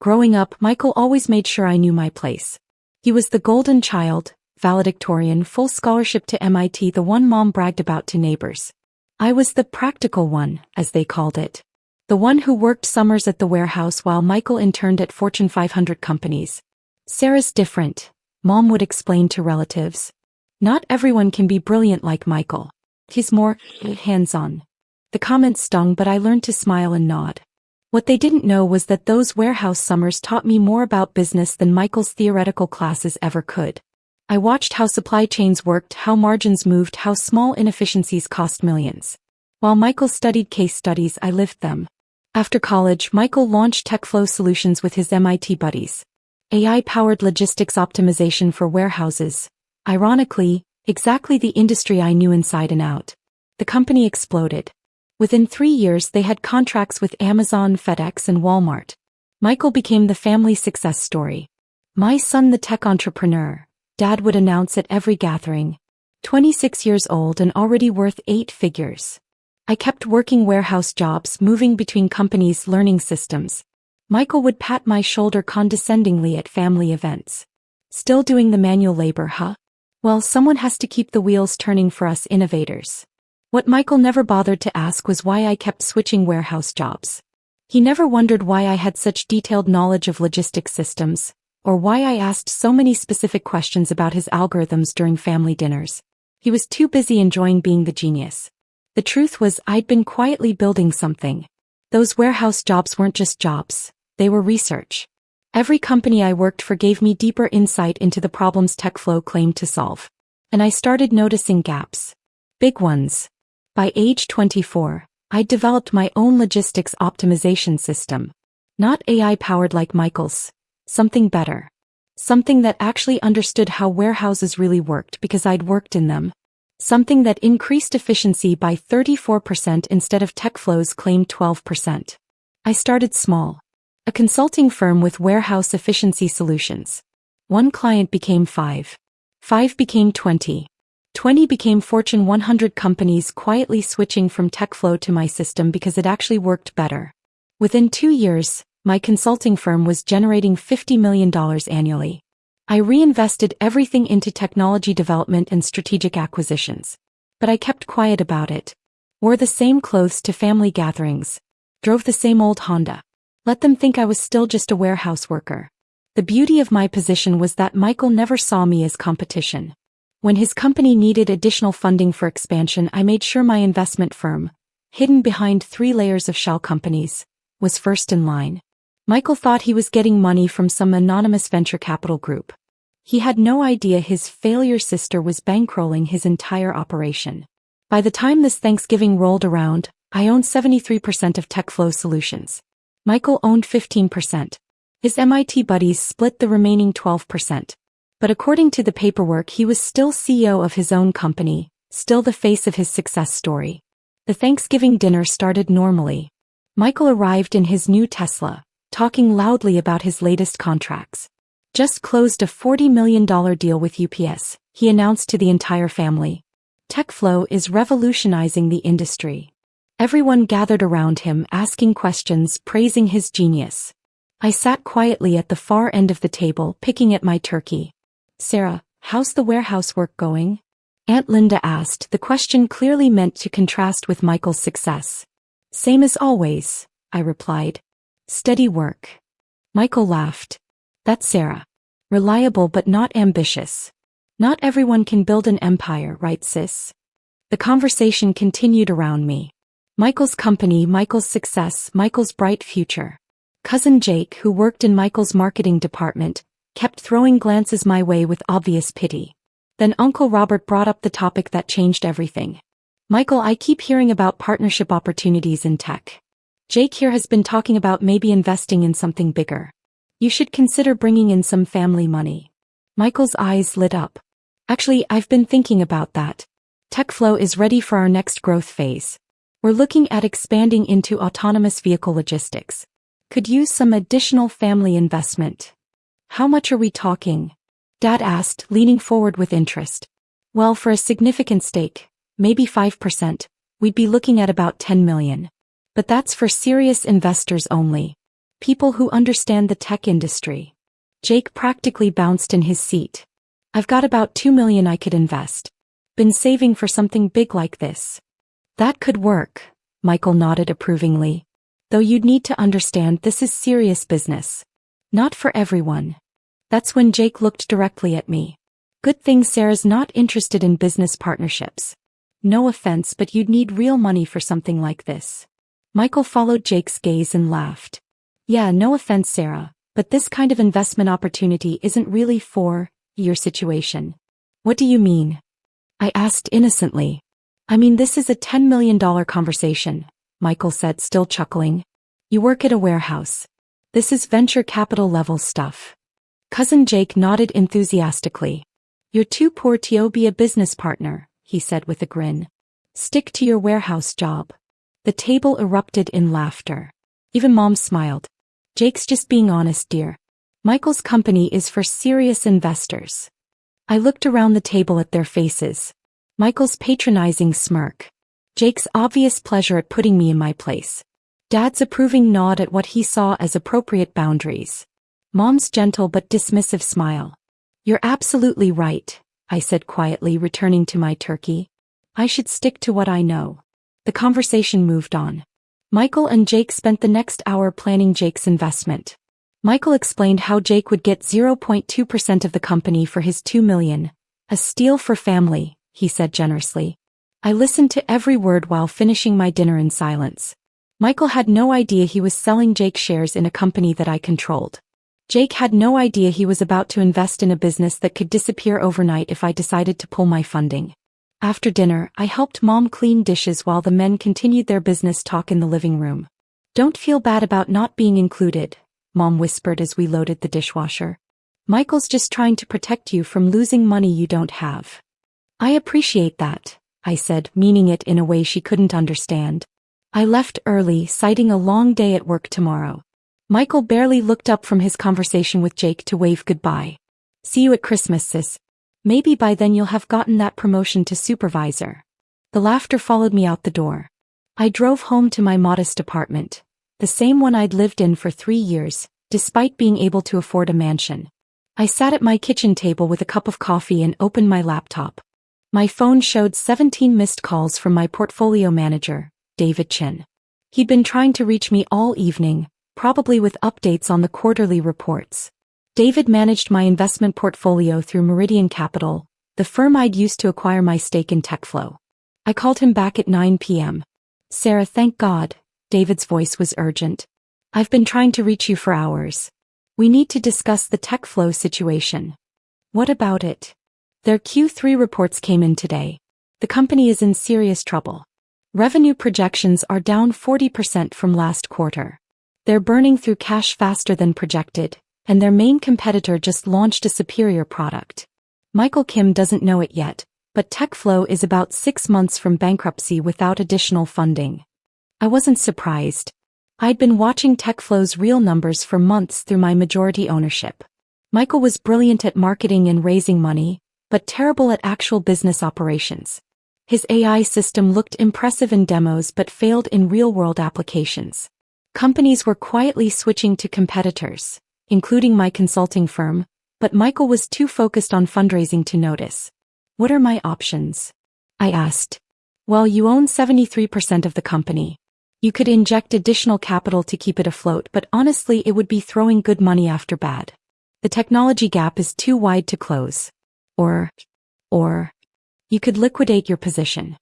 Growing up, Michael always made sure I knew my place. He was the golden child, valedictorian, full scholarship to MIT, the one mom bragged about to neighbors. I was the practical one, as they called it. The one who worked summers at the warehouse while Michael interned at Fortune 500 companies. Sarah's different, Mom would explain to relatives. Not everyone can be brilliant like Michael. He's more hands-on. The comment stung, but I learned to smile and nod. What they didn't know was that those warehouse summers taught me more about business than Michael's theoretical classes ever could. I watched how supply chains worked, how margins moved, how small inefficiencies cost millions. While Michael studied case studies, I lived them. After college, Michael launched TechFlow Solutions with his MIT buddies. AI-powered logistics optimization for warehouses. Ironically, exactly the industry I knew inside and out. The company exploded. Within 3 years, they had contracts with Amazon, FedEx, and Walmart. Michael became the family success story. My son, the tech entrepreneur, Dad would announce at every gathering. 26 years old and already worth 8 figures. I kept working warehouse jobs, moving between companies, learning systems. Michael would pat my shoulder condescendingly at family events. Still doing the manual labor, huh? Well, someone has to keep the wheels turning for us innovators. What Michael never bothered to ask was why I kept switching warehouse jobs. He never wondered why I had such detailed knowledge of logistics systems, or why I asked so many specific questions about his algorithms during family dinners. He was too busy enjoying being the genius. The truth was, I'd been quietly building something. Those warehouse jobs weren't just jobs, they were research. Every company I worked for gave me deeper insight into the problems TechFlow claimed to solve. And I started noticing gaps. Big ones. By age 24, I'd developed my own logistics optimization system. Not AI-powered like Michael's. Something better. Something that actually understood how warehouses really worked because I'd worked in them. Something that increased efficiency by 34% instead of TechFlow's claimed 12%. I started small. A consulting firm with warehouse efficiency solutions. 1 client became 5. 5 became 20. 20 became Fortune 100 companies, quietly switching from TechFlow to my system because it actually worked better. Within 2 years, my consulting firm was generating $50 million annually. I reinvested everything into technology development and strategic acquisitions. But I kept quiet about it. Wore the same clothes to family gatherings. Drove the same old Honda. Let them think I was still just a warehouse worker. The beauty of my position was that Michael never saw me as competition. When his company needed additional funding for expansion, I made sure my investment firm, hidden behind 3 layers of shell companies, was first in line. Michael thought he was getting money from some anonymous venture capital group. He had no idea his failure sister was bankrolling his entire operation. By the time this Thanksgiving rolled around, I owned 73% of TechFlow Solutions. Michael owned 15%. His MIT buddies split the remaining 12%. But according to the paperwork, he was still CEO of his own company, still the face of his success story. The Thanksgiving dinner started normally. Michael arrived in his new Tesla, talking loudly about his latest contracts. Just closed a $40 million deal with UPS, he announced to the entire family. TechFlow is revolutionizing the industry. Everyone gathered around him, asking questions, praising his genius. I sat quietly at the far end of the table, picking at my turkey. Sarah, how's the warehouse work going? Aunt Linda asked, the question clearly meant to contrast with Michael's success. Same as always, I replied. Steady work. Michael laughed. That's Sarah. Reliable but not ambitious. Not everyone can build an empire, right, sis? The conversation continued around me. Michael's company, Michael's success, Michael's bright future. Cousin Jake, who worked in Michael's marketing department, kept throwing glances my way with obvious pity. Then Uncle Robert brought up the topic that changed everything. Michael, I keep hearing about partnership opportunities in tech. Jake here has been talking about maybe investing in something bigger. You should consider bringing in some family money. Michael's eyes lit up. Actually, I've been thinking about that. TechFlow is ready for our next growth phase. We're looking at expanding into autonomous vehicle logistics. Could use some additional family investment. How much are we talking? Dad asked, leaning forward with interest. Well, for a significant stake, maybe 5%, we'd be looking at about $10 million. But that's for serious investors only. People who understand the tech industry. Jake practically bounced in his seat. I've got about $2 million I could invest. Been saving for something big like this. That could work, Michael nodded approvingly. Though you'd need to understand this is serious business. Not for everyone. That's when Jake looked directly at me. Good thing Sarah's not interested in business partnerships. No offense, but you'd need real money for something like this. Michael followed Jake's gaze and laughed. Yeah, no offense, Sarah, but this kind of investment opportunity isn't really for your situation. What do you mean? I asked innocently. I mean, this is a $10 million conversation, Michael said, still chuckling. You work at a warehouse. This is venture capital level stuff. Cousin Jake nodded enthusiastically. You're too poor to be a business partner, he said with a grin. Stick to your warehouse job. The table erupted in laughter. Even Mom smiled. Jake's just being honest, dear. Michael's company is for serious investors. I looked around the table at their faces. Michael's patronizing smirk. Jake's obvious pleasure at putting me in my place. Dad's approving nod at what he saw as appropriate boundaries. Mom's gentle but dismissive smile. You're absolutely right, I said quietly, returning to my turkey. I should stick to what I know. The conversation moved on. Michael and Jake spent the next hour planning Jake's investment. Michael explained how Jake would get 0.2% of the company for his $2 million. A steal for family, he said generously. I listened to every word while finishing my dinner in silence. Michael had no idea he was selling Jake shares in a company that I controlled. Jake had no idea he was about to invest in a business that could disappear overnight if I decided to pull my funding. After dinner, I helped Mom clean dishes while the men continued their business talk in the living room. Don't feel bad about not being included, Mom whispered as we loaded the dishwasher. Michael's just trying to protect you from losing money you don't have. I appreciate that, I said, meaning it in a way she couldn't understand. I left early, citing a long day at work tomorrow. Michael barely looked up from his conversation with Jake to wave goodbye. See you at Christmas, sis. Maybe by then you'll have gotten that promotion to supervisor. The laughter followed me out the door. I drove home to my modest apartment, the same one I'd lived in for 3 years, despite being able to afford a mansion. I sat at my kitchen table with a cup of coffee and opened my laptop. My phone showed 17 missed calls from my portfolio manager, David Chin. He'd been trying to reach me all evening, probably with updates on the quarterly reports. David managed my investment portfolio through Meridian Capital, the firm I'd used to acquire my stake in TechFlow. I called him back at 9 p.m. Sarah, thank God, David's voice was urgent. I've been trying to reach you for hours. We need to discuss the TechFlow situation. What about it? Their Q3 reports came in today. The company is in serious trouble. Revenue projections are down 40% from last quarter. They're burning through cash faster than projected, and their main competitor just launched a superior product. Michael Kim doesn't know it yet, but TechFlow is about 6 months from bankruptcy without additional funding. I wasn't surprised. I'd been watching TechFlow's real numbers for months through my majority ownership. Michael was brilliant at marketing and raising money, but terrible at actual business operations. His AI system looked impressive in demos but failed in real-world applications. Companies were quietly switching to competitors, including my consulting firm, but Michael was too focused on fundraising to notice. What are my options? I asked. Well, you own 73% of the company. You could inject additional capital to keep it afloat, but honestly it would be throwing good money after bad. The technology gap is too wide to close. Or, you could liquidate your position.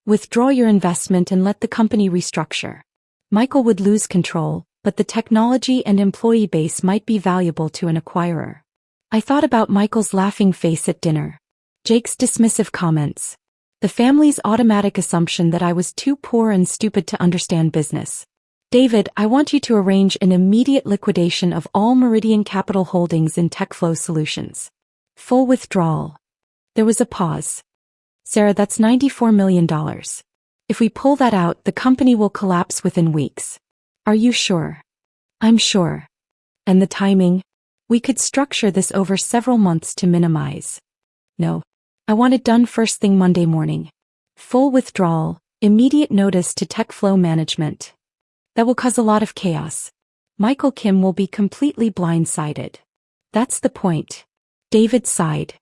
Withdraw your investment and let the company restructure. Michael would lose control, but the technology and employee base might be valuable to an acquirer. I thought about Michael's laughing face at dinner. Jake's dismissive comments. The family's automatic assumption that I was too poor and stupid to understand business. David, I want you to arrange an immediate liquidation of all Meridian Capital holdings in TechFlow Solutions. Full withdrawal. There was a pause. Sarah, that's $94 million. If we pull that out, the company will collapse within weeks. Are you sure? I'm sure. And the timing? We could structure this over several months to minimize. No. I want it done first thing Monday morning. Full withdrawal, immediate notice to TechFlow management. That will cause a lot of chaos. Michael Kim will be completely blindsided. That's the point. David sighed.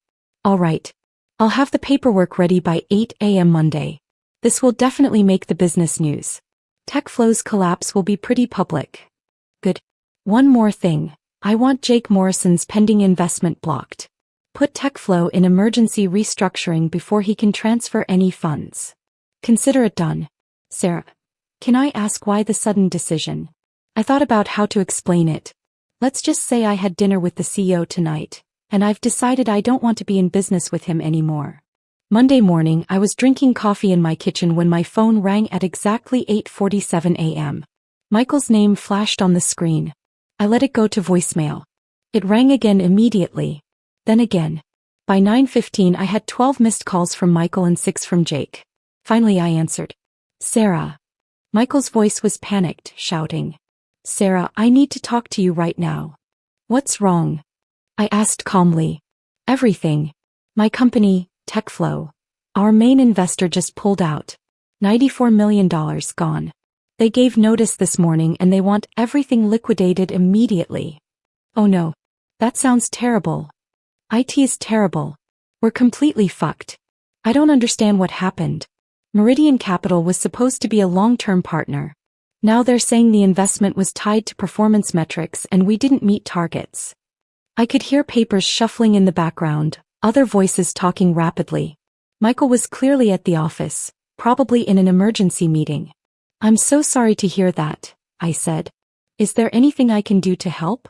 All right. I'll have the paperwork ready by 8 a.m. Monday. This will definitely make the business news. TechFlow's collapse will be pretty public. Good. One more thing. I want Jake Morrison's pending investment blocked. Put TechFlow in emergency restructuring before he can transfer any funds. Consider it done. Sarah, can I ask why the sudden decision? I thought about how to explain it. Let's just say I had dinner with the CEO tonight, and I've decided I don't want to be in business with him anymore. Monday morning, I was drinking coffee in my kitchen when my phone rang at exactly 8:47 a.m. Michael's name flashed on the screen. I let it go to voicemail. It rang again immediately. Then again. By 9:15 I had 12 missed calls from Michael and 6 from Jake. Finally I answered. Sarah. Michael's voice was panicked, shouting. Sarah, I need to talk to you right now. What's wrong? I asked calmly. Everything. My company, TechFlow. Our main investor just pulled out. $94 million gone. They gave notice this morning and they want everything liquidated immediately. Oh no. That sounds terrible. IT is terrible. We're completely fucked. I don't understand what happened. Meridian Capital was supposed to be a long-term partner. Now they're saying the investment was tied to performance metrics and we didn't meet targets. I could hear papers shuffling in the background, other voices talking rapidly. Michael was clearly at the office, probably in an emergency meeting. I'm so sorry to hear that, I said. Is there anything I can do to help?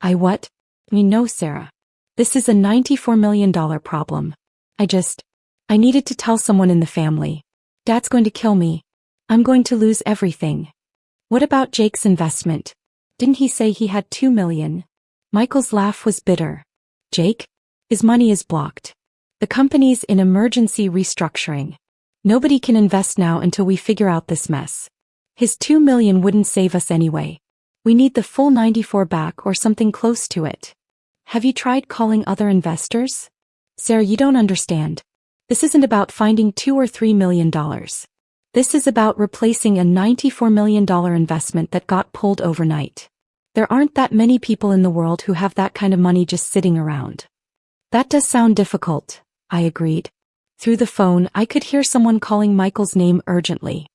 What? No, Sarah. This is a $94 million problem. I needed to tell someone in the family. Dad's going to kill me. I'm going to lose everything. What about Jake's investment? Didn't he say he had $2 million? Michael's laugh was bitter. Jake? His money is blocked. The company's in emergency restructuring. Nobody can invest now until we figure out this mess. His $2 million wouldn't save us anyway. We need the full 94 back or something close to it. Have you tried calling other investors? Sarah, you don't understand. This isn't about finding $2 or $3 million. This is about replacing a $94 million investment that got pulled overnight. There aren't that many people in the world who have that kind of money just sitting around. That does sound difficult, I agreed. Through the phone, I could hear someone calling Michael's name urgently.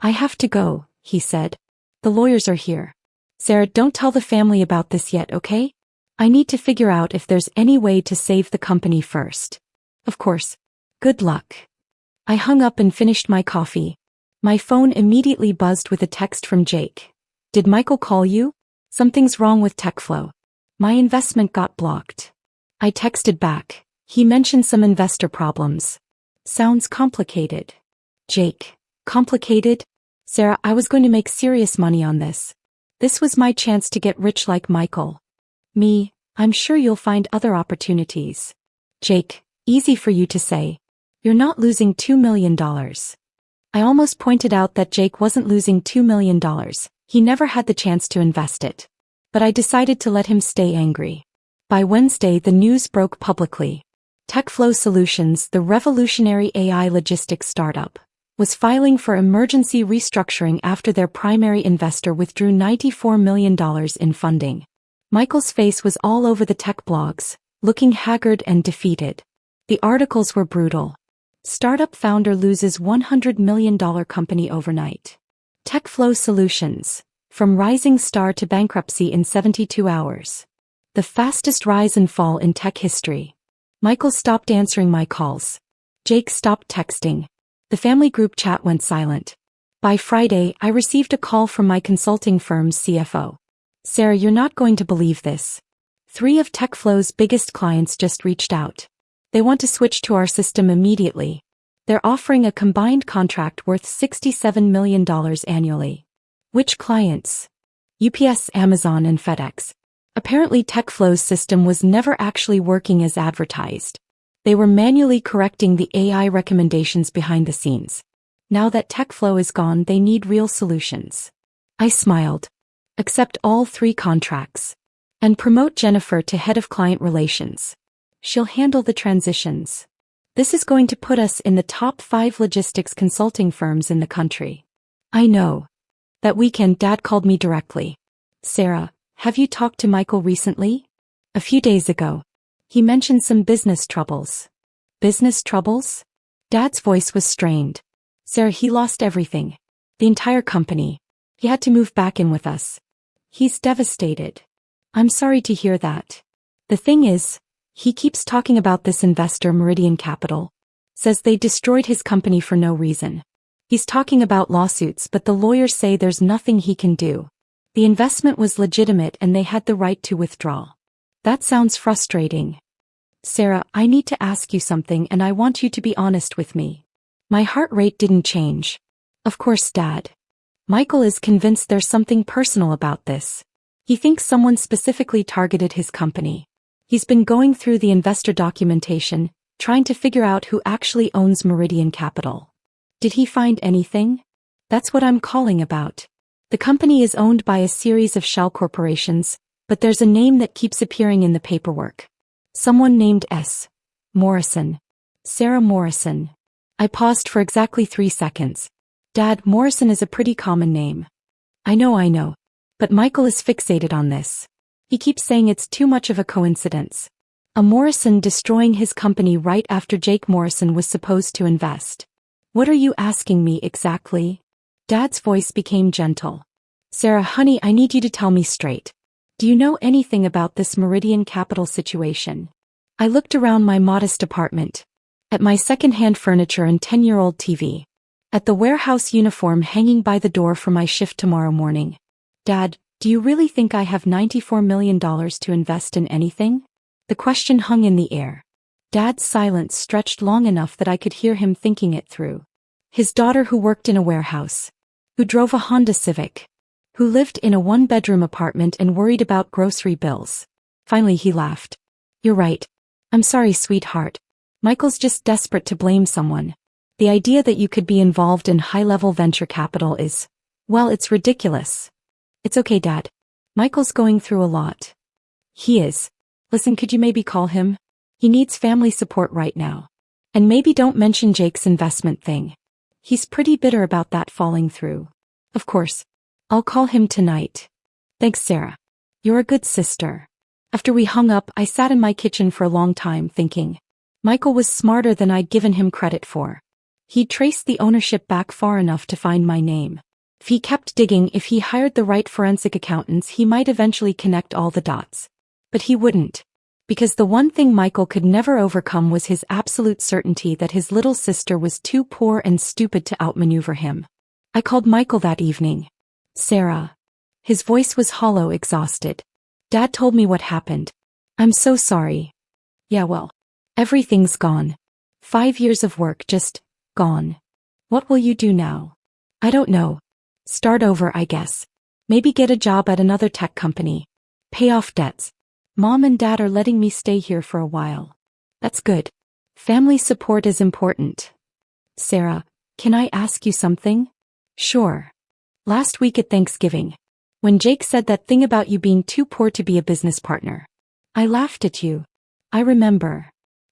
I have to go, he said. The lawyers are here. Sarah, don't tell the family about this yet, okay? I need to figure out if there's any way to save the company first. Of course. Good luck. I hung up and finished my coffee. My phone immediately buzzed with a text from Jake. Did Michael call you? Something's wrong with TechFlow. My investment got blocked. I texted back. He mentioned some investor problems. Sounds complicated. Jake. Complicated? Sarah, I was going to make serious money on this. This was my chance to get rich like Michael. Me, I'm sure you'll find other opportunities. Jake, easy for you to say. You're not losing $2 million. I almost pointed out that Jake wasn't losing $2 million. He never had the chance to invest it. But I decided to let him stay angry. By Wednesday, the news broke publicly. TechFlow Solutions, the revolutionary AI logistics startup, was filing for emergency restructuring after their primary investor withdrew $94 million in funding. Michael's face was all over the tech blogs, looking haggard and defeated. The articles were brutal. Startup founder loses $100 million company overnight. TechFlow Solutions, from rising star to bankruptcy in 72 hours. The fastest rise and fall in tech history. Michael stopped answering my calls. Jake stopped texting. The family group chat went silent. By Friday, I received a call from my consulting firm's CFO. Sarah, you're not going to believe this. 3 of TechFlow's biggest clients just reached out. They want to switch to our system immediately. They're offering a combined contract worth $67 million annually. Which clients? UPS, Amazon, and FedEx. Apparently TechFlow's system was never actually working as advertised. They were manually correcting the AI recommendations behind the scenes. Now that TechFlow is gone, they need real solutions. I smiled. Accept all 3 contracts. And promote Jennifer to head of client relations. She'll handle the transitions. This is going to put us in the top 5 logistics consulting firms in the country. I know. That weekend, Dad called me directly. Sarah, have you talked to Michael recently? A few days ago. He mentioned some business troubles. Business troubles? Dad's voice was strained. Sarah, he lost everything. The entire company. He had to move back in with us. He's devastated. I'm sorry to hear that. The thing is, he keeps talking about this investor Meridian Capital. Says they destroyed his company for no reason. He's talking about lawsuits, but the lawyers say there's nothing he can do. The investment was legitimate and they had the right to withdraw. That sounds frustrating. Sarah, I need to ask you something and I want you to be honest with me. My heart rate didn't change. Of course, Dad. Michael is convinced there's something personal about this. He thinks someone specifically targeted his company. He's been going through the investor documentation, trying to figure out who actually owns Meridian Capital. Did he find anything? That's what I'm calling about. The company is owned by a series of shell corporations, but there's a name that keeps appearing in the paperwork. Someone named S. Morrison. Sarah Morrison. I paused for exactly 3 seconds. Dad, Morrison is a pretty common name. I know. But Michael is fixated on this. He keeps saying it's too much of a coincidence. A Morrison destroying his company right after Jake Morrison was supposed to invest. What are you asking me exactly? Dad's voice became gentle. Sarah, honey, I need you to tell me straight. Do you know anything about this Meridian Capital situation? I looked around my modest apartment. At my second-hand furniture and 10-year-old TV. At the warehouse uniform hanging by the door for my shift tomorrow morning. Dad, do you really think I have $94 million to invest in anything? The question hung in the air. Dad's silence stretched long enough that I could hear him thinking it through. His daughter who worked in a warehouse. Who drove a Honda Civic. Who lived in a one-bedroom apartment and worried about grocery bills. Finally he laughed. You're right. I'm sorry, sweetheart. Michael's just desperate to blame someone. The idea that you could be involved in high-level venture capital is, well, it's ridiculous. It's okay, Dad. Michael's going through a lot. He is. Listen, could you maybe call him? He needs family support right now. And maybe don't mention Jake's investment thing. He's pretty bitter about that falling through. Of course. I'll call him tonight. Thanks, Sarah. You're a good sister. After we hung up, I sat in my kitchen for a long time thinking. Michael was smarter than I'd given him credit for. He'd traced the ownership back far enough to find my name. If he kept digging, if he hired the right forensic accountants, he might eventually connect all the dots. But he wouldn't. Because the one thing Michael could never overcome was his absolute certainty that his little sister was too poor and stupid to outmaneuver him. I called Michael that evening. Sarah. His voice was hollow, exhausted. Dad told me what happened. I'm so sorry. Yeah, well, everything's gone. 5 years of work just gone. What will you do now? I don't know. Start over, I guess. Maybe get a job at another tech company. Pay off debts. Mom and Dad are letting me stay here for a while. That's good. Family support is important. Sarah, can I ask you something? Sure. Last week at Thanksgiving, when Jake said that thing about you being too poor to be a business partner, I laughed at you. I remember.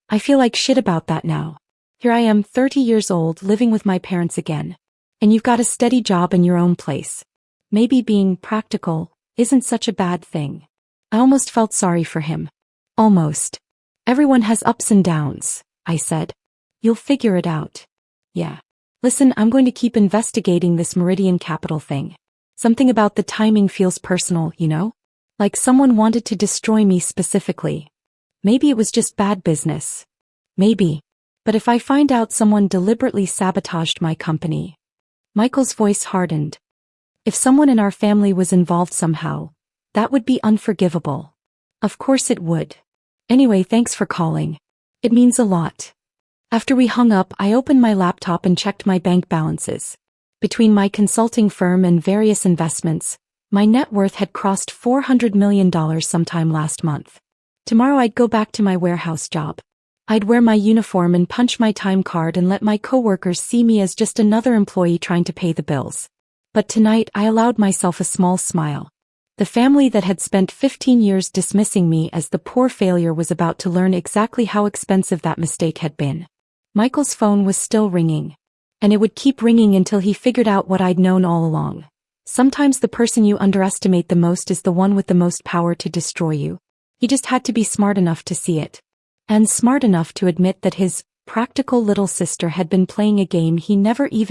I feel like shit about that now. Here I am, 30 years old, living with my parents again. And you've got a steady job in your own place. Maybe being practical isn't such a bad thing. I almost felt sorry for him. Almost. Everyone has ups and downs, I said. You'll figure it out. Yeah. Listen, I'm going to keep investigating this Meridian Capital thing. Something about the timing feels personal, you know? Like someone wanted to destroy me specifically. Maybe it was just bad business. Maybe. But if I find out someone deliberately sabotaged my company. Michael's voice hardened. If someone in our family was involved somehow, that would be unforgivable. Of course it would. Anyway, thanks for calling. It means a lot. After we hung up, I opened my laptop and checked my bank balances. Between my consulting firm and various investments, my net worth had crossed $400 million sometime last month. Tomorrow I'd go back to my warehouse job. I'd wear my uniform and punch my time card and let my coworkers see me as just another employee trying to pay the bills. But tonight I allowed myself a small smile. The family that had spent 15 years dismissing me as the poor failure was about to learn exactly how expensive that mistake had been. Michael's phone was still ringing. And it would keep ringing until he figured out what I'd known all along. Sometimes the person you underestimate the most is the one with the most power to destroy you. He just had to be smart enough to see it. And smart enough to admit that his practical little sister had been playing a game he never even